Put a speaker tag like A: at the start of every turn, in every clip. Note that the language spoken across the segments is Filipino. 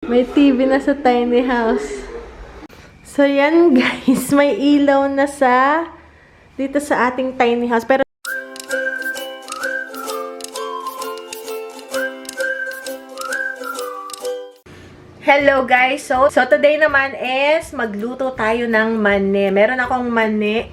A: May TV na sa tiny house. So, yan guys. May ilaw na dito sa ating tiny house. Pero, hello guys! So today naman is magluto tayo ng mani. Meron akong mani.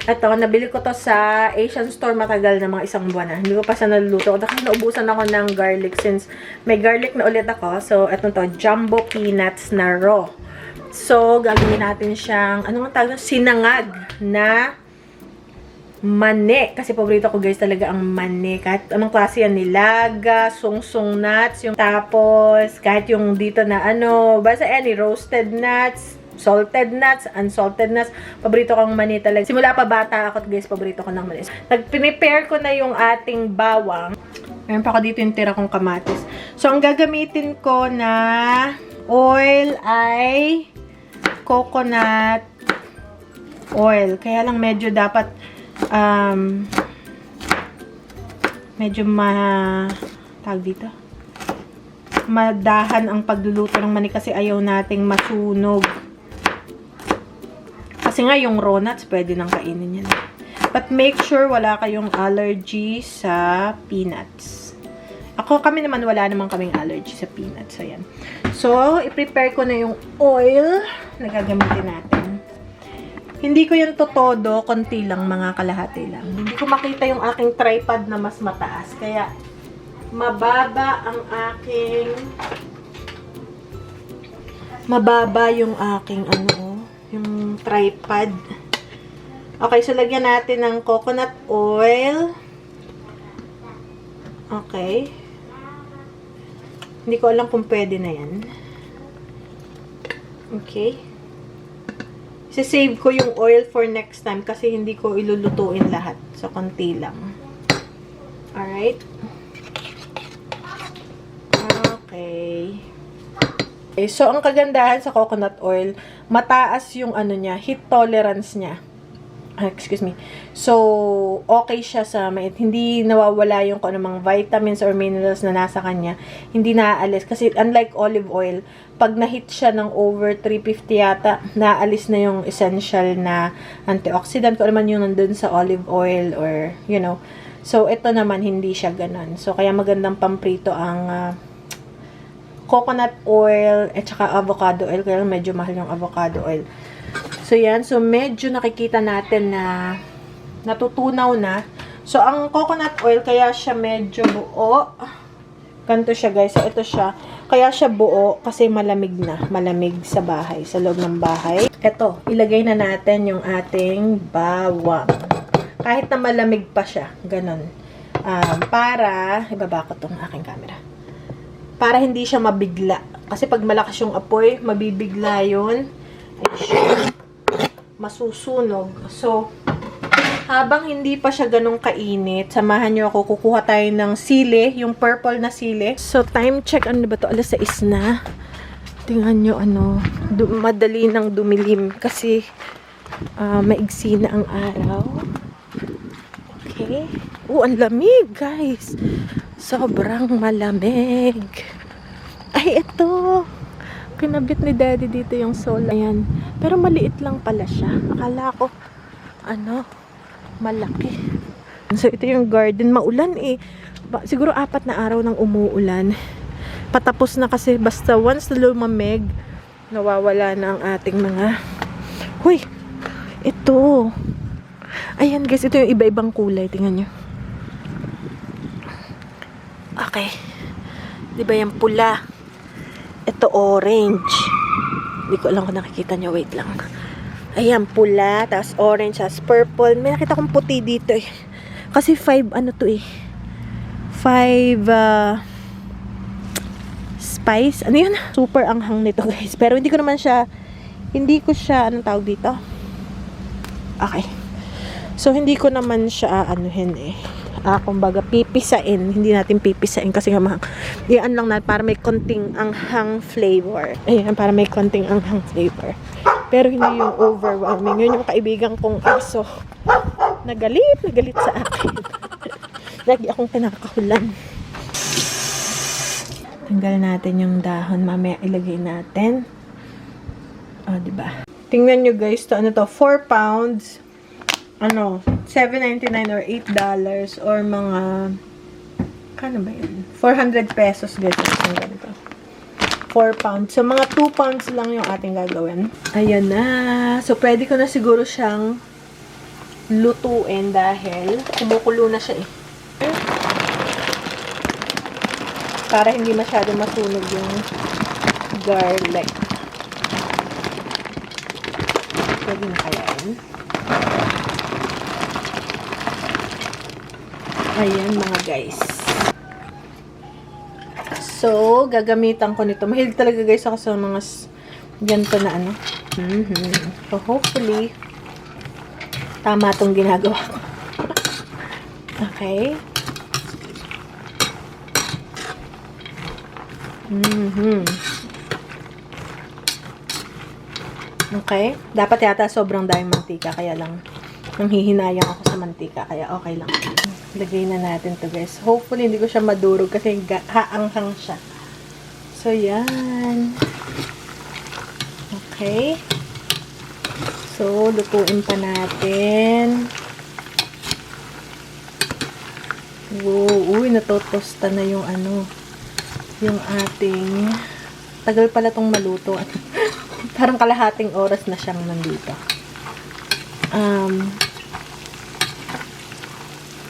A: Ito, nabili ko to sa Asian store matagal na mga isang buwan na. Hindi ko pa sa naluluto. Kasi naubusan ako ng garlic since may garlic na ulit ako. So, ito to, jumbo peanuts na raw. So, gagawin natin siyang, ano nga tawag? Sinangag na mani. Kasi paborito ko guys talaga ang mani. Kahit anong klase yan, nilaga, sungsung nuts, yung tapos, kahit yung dito na ano, basta any roasted nuts, salted nuts, unsalted nuts. Paborito kong mani talaga. Simula pa bata ako guys, paborito ko ng mani. Nag-prepare ko na yung ating bawang. Meron pa ako dito yung tira kong kamatis. So, ang gagamitin ko na oil ay coconut oil. Kaya lang medyo dapat medyo tawag dito, madahan ang pagluluto ng mani kasi ayaw nating masunog. Kasi nga yung raw nuts, pwede nang kainin yan. But make sure wala kayong allergy sa peanuts. Kami naman wala naman kaming allergy sa peanuts. So, yan. So, i-prepare ko na yung oil na gagamitin natin. Hindi ko yung totodo, konti lang, mga kalahati lang. Hindi ko makita yung aking tripod na mas mataas. Kaya, mababa yung aking yung tripod. Okay, so lagyan natin ng coconut oil. Okay. Hindi ko alam kung pwede na yan. Okay. Save ko yung oil for next time kasi hindi ko ilulutuin lahat. So, konti lang. Alright. Okay. So, ang kagandahan sa coconut oil, mataas yung niya, heat tolerance niya. Excuse me. So, okay siya sa hindi nawawala yung kung anumang vitamins or minerals na nasa kanya. Hindi naaalis. Kasi unlike olive oil, pag na-heat siya ng over 350 yata, naaalis na yung essential na antioxidant kung naman yung nandun sa olive oil or, you know. So, ito naman, hindi siya ganun. So, kaya magandang pamprito ang coconut oil at saka avocado oil. Kaya medyo mahal yung avocado oil. So, yan. So, medyo nakikita natin na natutunaw na. So, ang coconut oil, kaya siya medyo buo. Ganito siya, guys. So, ito siya. Kaya siya buo kasi malamig na. Malamig sa bahay, sa loob ng bahay. Ito, ilagay na natin yung ating bawang. Kahit na malamig pa siya. Ganon. Para, ibaba ko itong aking camera. Para hindi siya mabigla. Kasi pag malakas yung apoy, mabibigla yun. Ay, siya. Masusunog. So, habang hindi pa siya ganun kainit, samahan nyo ako, kukuha tayo ng sili, yung purple na sili. So, time check, ano ba to? Alas 6 na. Tingnan nyo, madali nang dumilim kasi maigsi na ang araw. Okay. Ang lamig, guys. Sobrang malamig. Ay, ito. Kinabit ni Daddy dito yung solar. Ayan. Pero maliit lang pala siya. Akala ko, malaki. So, ito yung garden. Maulan eh. Siguro 4 na araw nang umuulan. Patapos na kasi basta once na lumamig, nawawala na ang ating mga... Huy! Ito. Ayan guys, ito yung iba-ibang kulay. Tingnan nyo. Okay. Diba yung pula? Ito orange. Hindi ko alam kung nakikita nyo. Wait lang. Ayan, pula. Tapos orange. Tapos purple. May nakita kong puti dito eh. Kasi 5 spice. Ano yun? Super anghang nito guys. Pero hindi ko siya, anong tawag dito? Okay. So, hindi ko naman siya, kumbaga, pipisain. Hindi natin pipisain kasi nga yan lang na para may konting anghang flavor. Ayan, para may konting anghang flavor. Pero hindi yung overwhelming. Yun yung kaibigan kong aso. Nagalit sa akin. Lagi akong pinakahulan. Tanggal natin yung dahon. Mamaya ilagay natin. O, diba? Tingnan nyo guys, to ano to, 4 pounds. Ano, $7.99 or $8 or mga, kano ba yun? 400 pesos guys. Ang ganito. 4 pounds. So, mga 2 pounds lang yung ating gagawin. Ayan na. So, pwede ko na siguro siyang lutuin dahil kumukulo na siya eh. Para hindi masyado masunog yung garlic. Pwede na kaya yun. Ayan mga guys. So, gagamitan ko nito. Mahilig talaga guys ako sa mga ganito na ano. So, hopefully, tama itong ginagawa ko. Okay. Okay. Dapat yata sobrang daming mantika. Kaya lang, nanghihinayang ako sa mantika. Kaya okay lang. Lagay na natin to guys. Hopefully, hindi ko siya madurog kasi haanghang siya. So, yan. Okay. So, lutuin pa natin. Wow. Uy, natotosta na yung ano. Yung ating tagal pala tong maluto. Parang kalahating oras na siyang nandito.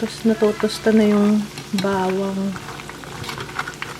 A: Tapos natutosta na yung bawang.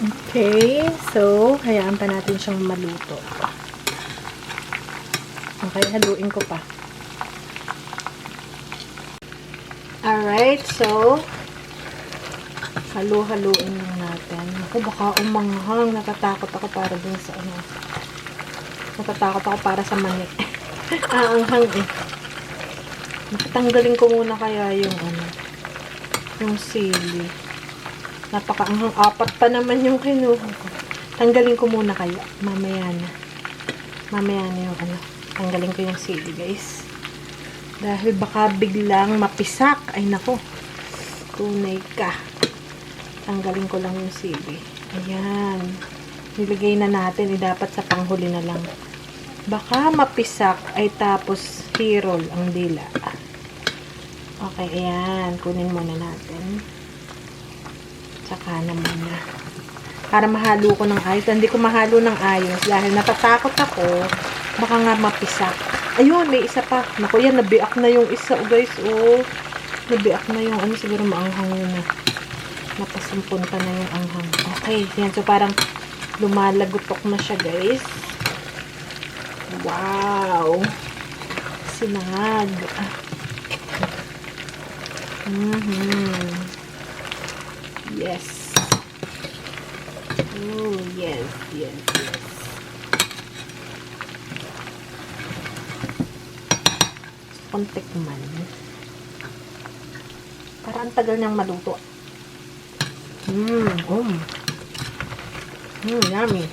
A: Okay. So, hayaan pa natin siyang maluto. Okay, haluin ko pa. Alright, so, halu-haluin lang natin. Ako, baka umanghang. Natatakot ako para dun sa ano. Natatakot ako para sa mani. Anghang eh. Tanggalin ko muna kaya yung ano. Yung sili. Napakaanghang. 4 pa naman yung kinuha ko. Tanggalin ko muna kaya. Mamaya na. Mamaya na yung ano. Tanggalin ko yung sili guys. Dahil baka biglang mapisak. Ay nako. Tunay ka. Tanggalin ko lang yung sili. Ayan. Nilagay na natin. Dapat sa panghuli na lang. Baka mapisak ay tapos hirol ang dila. Okay, ayan. Kunin muna natin. Tsaka na muna. Para mahalo ko ng ayos. Hindi ko mahalo ng ayos dahil natatakot ako. Baka nga mapisak. Ayun, may isa pa. Naku, yan. Nabiak na yung isa, guys. Oh. Nabiak na yung ano. Siguro maanghang yun na. Napasumpunta na yung anghang. Okay, yan. So, parang lumalagotok na siya, guys. Wow! Sinangag. Yes. Oh, yes, yes, yes. Kontik man. Parang tagal niyang maluto. Yummy.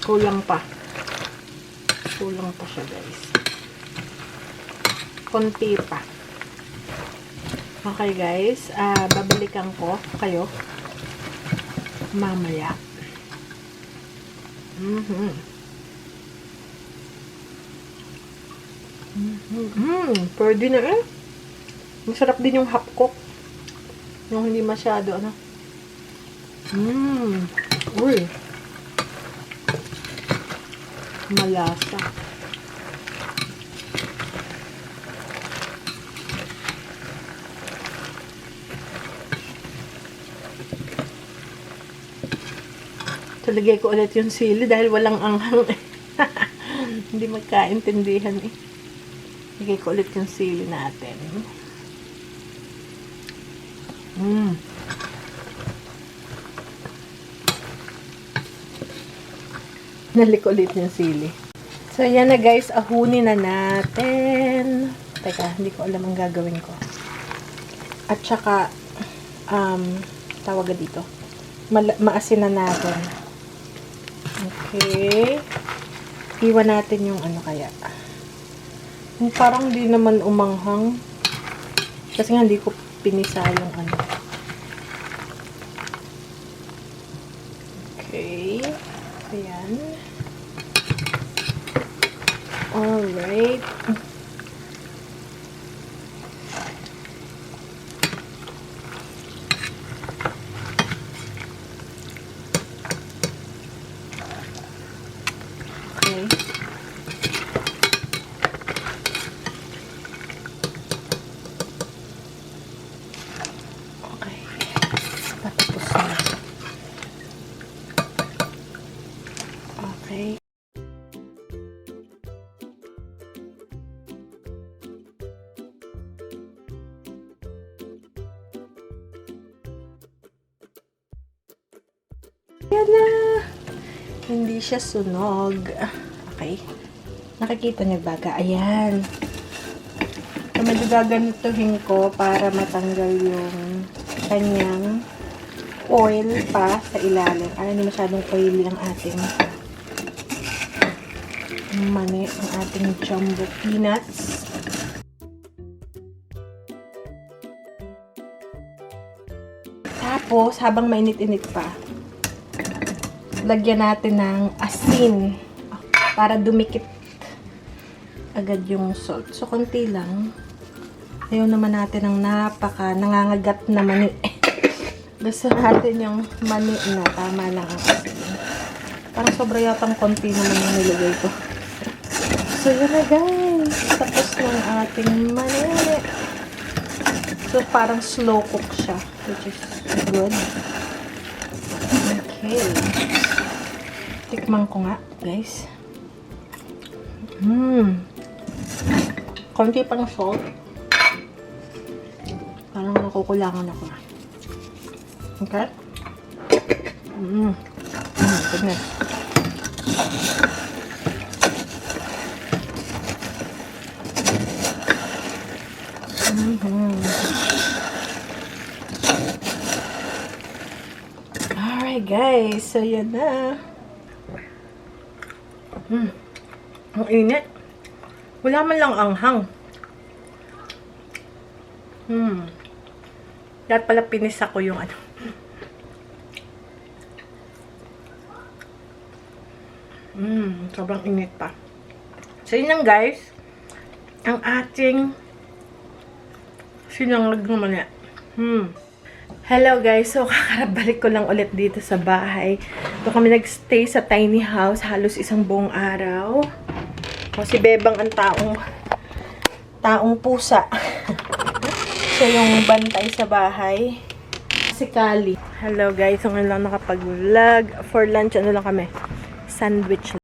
A: Kulang pa. Kulang pa siya, guys. Konti pa. Okay, guys. Babalikan ko kayo mamaya. Pwede na eh. Masarap din yung hapkok. Yung hindi masyado, ano. Uy. Malasa. Talagay ko ulit yung sili dahil walang anghang eh. Hindi magkaintindihan eh. Lagay ko ulit yung sili natin. Nalik ulit yung sili. So, yan na guys. Ahunin na natin. Teka, hindi ko alam ang gagawin ko. At saka, tawag dito. Maasin na natin. Okay. Iwan natin yung ano kaya. Yung parang di naman umanghang. Kasi nga hindi ko pinisa yung ano. Okay. Ayan. Alright. Okay. Okay. Patapos na. Okay. Yan na. Hindi siya sunog. Okay. Nakikita niyo ba? Ayan. So, medyo gaganituhin ko para matanggal yung kanyang oil pa sa ilalim. Para hindi masyadong oily ang ating mani, ang ating jumbo peanuts. Tapos, habang mainit-init pa, lagyan natin ng asin para dumikit agad yung salt. So, konti lang. Ayaw naman natin ng nangangagat na mani. Gusto natin yung mani na tama lang ang asin. Parang sobra yatang konti naman yung nilagay ko. So, yun na guys. Tapos ng ating mani. So, parang slow cook siya. Which is good. Okay. Tikman ko nga, guys. Konti pang salt. Parang nakukulangan ako. Okay? Goodness. Alright, guys. So, yan na. Ang init. Wala man lang anghang. Dapat pala pinisa ko yung ano. Sobrang init pa. So, yun lang guys. Ang ating sinangag naman yan. Hello guys. So, kakarabalik ko lang ulit dito sa bahay. So, kami nagstay sa tiny house. Halos isang buong araw. O, si Bebang ang taong pusa. Siya yung bantay sa bahay. Si Kali. Hello guys. So, ngayon lang nakapag-vlog. For lunch, ano lang kami? Sandwich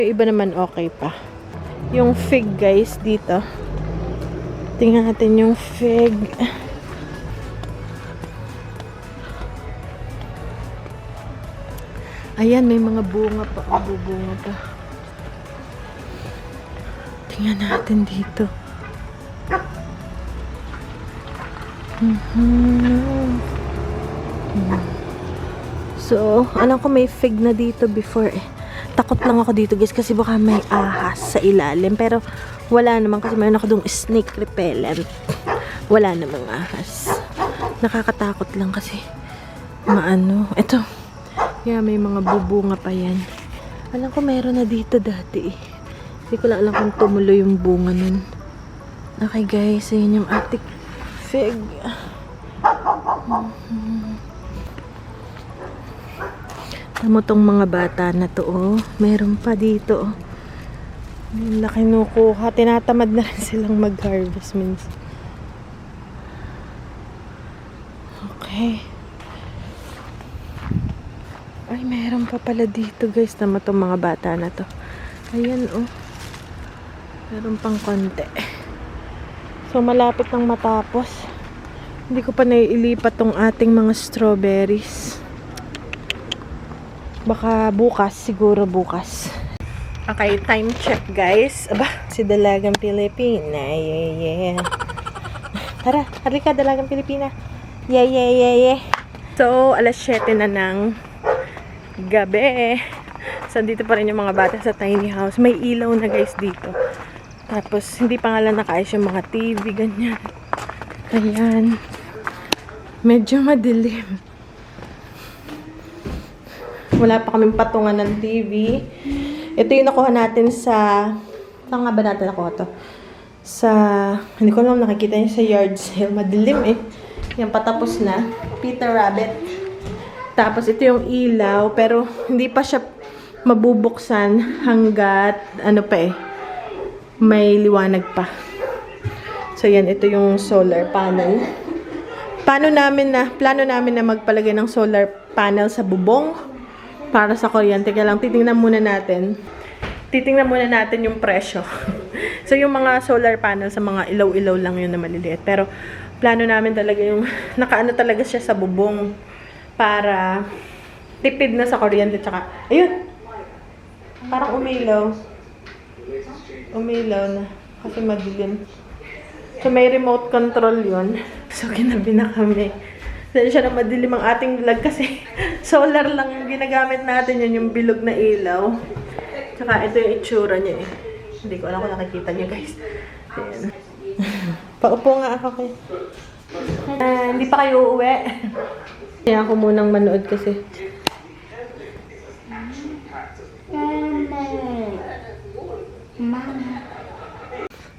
A: Yung iba naman okay pa. Yung fig guys dito. Tingnan natin yung fig. Ayan, may mga bunga pa. Bubunga pa. Tingnan natin dito. So, alam ko may fig na dito before eh. Takot lang ako dito guys kasi baka may ahas sa ilalim. Pero wala naman kasi mayroon ako dong snake repellent. Wala namang ahas. Nakakatakot lang kasi maano. Ito. Yeah, may mga bubunga pa yan. Alam ko mayroon na dito dati eh. Hindi ko lang alam kung tumuloy yung bunga nun. Okay guys, ayun yung ating fig. Tamo tong mga bata na to oh. Meron pa dito oh. Yung laki nukuha. Tinatamad na rin silang mag-harvest minsan. Okay. Ay, meron pa pala dito guys. Tama tong mga bata na to. Ayan oh. Meron pang konti. So, malapit nang matapos. Hindi ko pa naiilipat tong ating mga strawberries. Baka bukas. Siguro bukas. Okay, time check guys. Aba, si Dalagang Pilipina. Yeah. Tara, halika Dalagang Pilipina. Yeah. So, alas 7 na ng gabi. So, dito pa rin yung mga bata sa tiny house. May ilaw na guys dito. Tapos, hindi pa nga lang nakaayos yung mga TV, ganyan. Ayan. Medyo madilim. Wala pa kaming patungan ng TV. Ito yung nakuha natin sa... Saan nga ba natin nakuha to? Sa... Hindi ko lang nakikita niya sa yard sale. Madilim eh. Yan, patapos na. Peter Rabbit. Tapos, ito yung ilaw. Pero, hindi pa siya mabubuksan hanggat, ano pa eh, may liwanag pa. So, yan. Ito yung solar panel. Plano namin na magpalagay ng solar panel sa bubong para sa kuryente. Kaya lang, titingnan muna natin yung presyo. So, yung mga solar panel sa mga ilaw-ilaw lang yun na maliliit. Pero, plano namin talaga yung nakaano talaga siya sa bubong para tipid na sa kuryente. Tsaka, ayun! Parang umilaw. Umilaw na. Kasi madilim. So, may remote control yun. So, ginabi na kami. Dahil siya na madilim ang ating vlog kasi solar lang yung ginagamit natin. Yun yung bilog na ilaw. Tsaka, ito yung itsura niya eh. Hindi ko alam kung nakikita niyo guys. Ayan. Paupo nga ako kayo. Hindi pa kayo uuwi. Kaya ako munang manood kasi.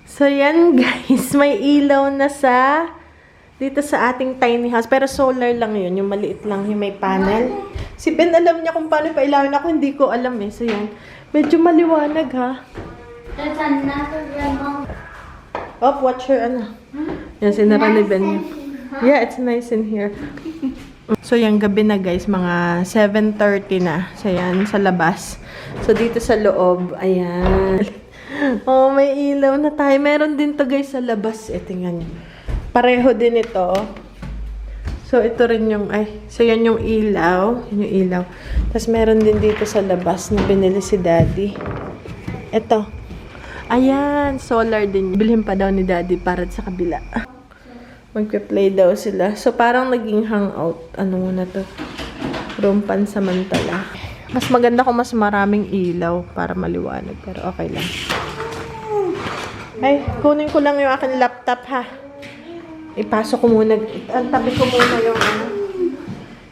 A: So, yan guys. May ilaw na dito sa ating tiny house. Pero solar lang yun. Yung maliit lang. Yung may panel. Si Ben alam niya kung paano pailawin. Ako hindi ko alam eh. So, yan. Medyo maliwanag ha.
B: There's another remote.
A: Oh, watch her ano. Yan, sinara ni Ben. Yeah, it's nice in here. So, yung gabi na guys, mga 7:30 na. So, yan, sa labas. So, dito sa loob, ayan. Oh, may ilaw na tayo. Meron din to guys sa labas. Tingnan nyo. Pareho din ito. So, ito rin yung, so yan yung ilaw. Yan yung ilaw. Tapos, meron din dito sa labas na binili si Daddy. Ito. Ayan, solar din. Bilhin pa daw ni Daddy para sa kabila. Magpe-play daw sila. So, parang naging hangout. Ano muna to? Room pansamantala. Mas maganda kung mas maraming ilaw para maliwanag. Pero okay lang. Ay, kunin ko lang yung aking laptop ha. Ipasok ko muna. Tabi ko muna yung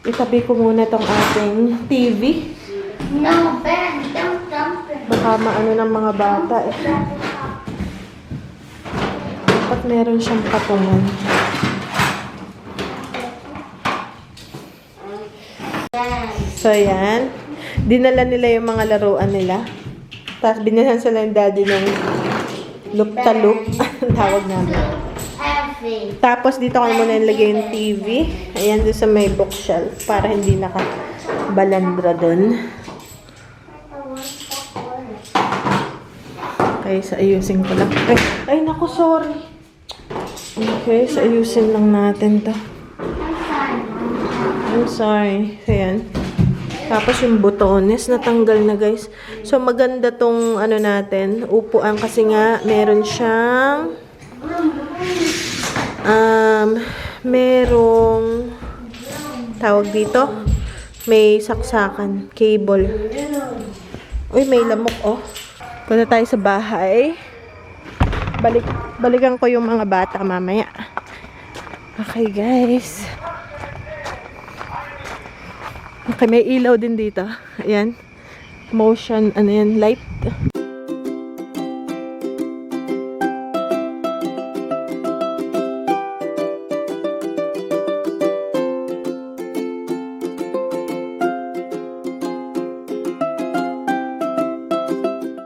A: itabi ko muna tong ating TV.
B: No, Ben, don't dump it.
A: Baka maano ng mga bata eh. Dapat meron siyang patungan. So, yan. Dinala nila yung mga laruan nila. Tapos, binilhan sila yung Daddy ng loop-ta-loop. Ang tawag namin. Tapos, dito ko muna nilagay yung TV. Ayan, doon sa may bookshelf. Para hindi nakabalandra doon. Guys, ayusin ko lang. Ay, naku, sorry. Okay, so ayusin lang natin to. I'm sorry. So, yan. Tapos yung butones, natanggal na, guys. So, maganda tong, ano natin, upuan kasi nga, meron siyang, merong, tawag dito, may saksakan, cable. Uy, may lamok, oh. Punta tayo sa bahay. Balikan ko yung mga bata mamaya. Okay, guys. Okay, may ilaw din dito. Ayan. Motion, ano yan, light.